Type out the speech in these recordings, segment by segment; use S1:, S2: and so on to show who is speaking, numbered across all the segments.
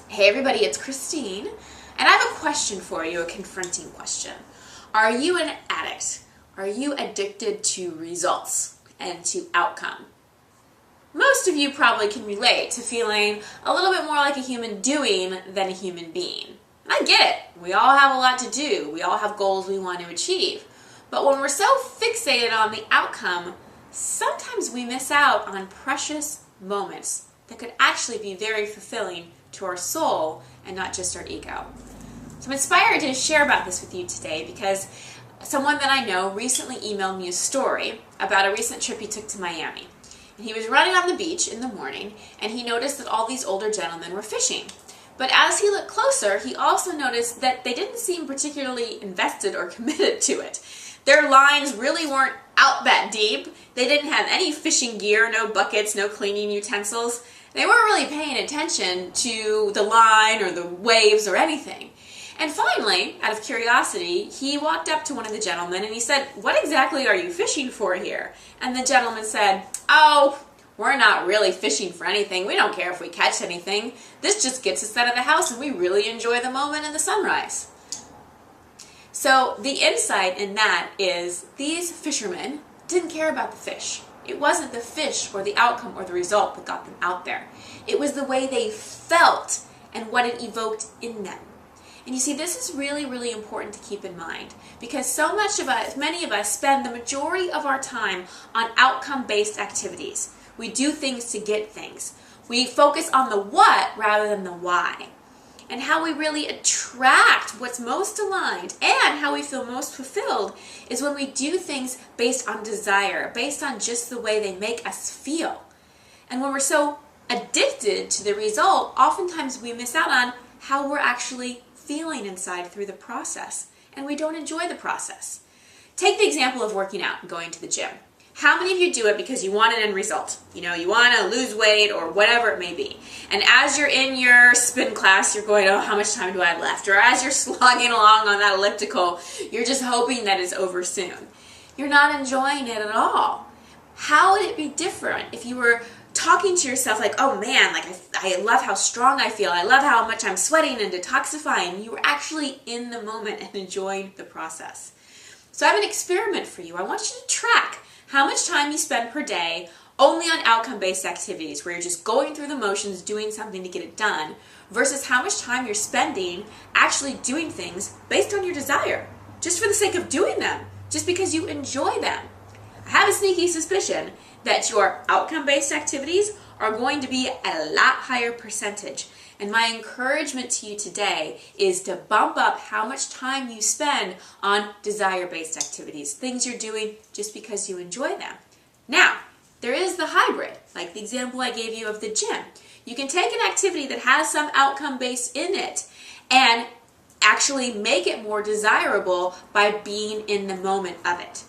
S1: Hey everybody, it's Christine, and I have a question for you, a confronting question. Are you an addict? Are you addicted to results and to outcome? Most of you probably can relate to feeling a little bit more like a human doing than a human being. And I get it. We all have a lot to do. We all have goals we want to achieve. But when we're so fixated on the outcome, sometimes we miss out on precious moments that could actually be very fulfilling to our soul and not just our ego. So I'm inspired to share about this with you today because someone that I know recently emailed me a story about a recent trip he took to Miami. And he was running on the beach in the morning and he noticed that all these older gentlemen were fishing. But as he looked closer, he also noticed that they didn't seem particularly invested or committed to it. Their lines really weren't out that deep. They didn't have any fishing gear, no buckets, no cleaning utensils. They weren't really paying attention to the line or the waves or anything. And finally, out of curiosity, he walked up to one of the gentlemen and he said, "What exactly are you fishing for here?" And the gentleman said, "Oh, we're not really fishing for anything. We don't care if we catch anything. This just gets us out of the house and we really enjoy the moment and the sunrise." So the insight in that is these fishermen didn't care about the fish. It wasn't the fish or the outcome or the result that got them out there. It was the way they felt and what it evoked in them. And you see, this is really, really important to keep in mind because many of us spend the majority of our time on outcome-based activities. We do things to get things. We focus on the what rather than the why. And how we really attract what's most aligned and how we feel most fulfilled is when we do things based on desire, based on just the way they make us feel. And when we're so addicted to the result, oftentimes we miss out on how we're actually feeling inside through the process, and we don't enjoy the process. Take the example of working out and going to the gym. How many of you do it because you want an end result? You know, you want to lose weight or whatever it may be. And as you're in your spin class, you're going, "Oh, how much time do I have left?" Or as you're slogging along on that elliptical, you're just hoping that it's over soon. You're not enjoying it at all. How would it be different if you were talking to yourself like, "Oh man, like I love how strong I feel. I love how much I'm sweating and detoxifying." You were actually in the moment and enjoying the process. So I have an experiment for you. I want you to track how much time you spend per day only on outcome-based activities where you're just going through the motions, doing something to get it done, versus how much time you're spending actually doing things based on your desire, just for the sake of doing them, just because you enjoy them. I have a sneaky suspicion that your outcome-based activities are going to be at a lot higher percentage. And my encouragement to you today is to bump up how much time you spend on desire-based activities, things you're doing just because you enjoy them. Now, there is the hybrid, like the example I gave you of the gym. You can take an activity that has some outcome base in it and actually make it more desirable by being in the moment of it.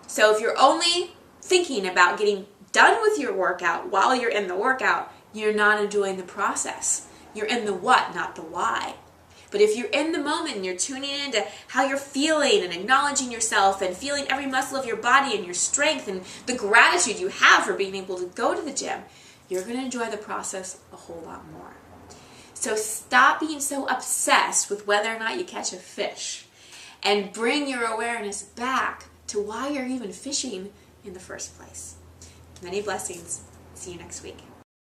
S1: So if you're only thinking about getting done with your workout while you're in the workout, you're not enjoying the process. You're in the what, not the why. But if you're in the moment and you're tuning into how you're feeling and acknowledging yourself and feeling every muscle of your body and your strength and the gratitude you have for being able to go to the gym, you're going to enjoy the process a whole lot more. So stop being so obsessed with whether or not you catch a fish and bring your awareness back to why you're even fishing in the first place. Many blessings. See you next week.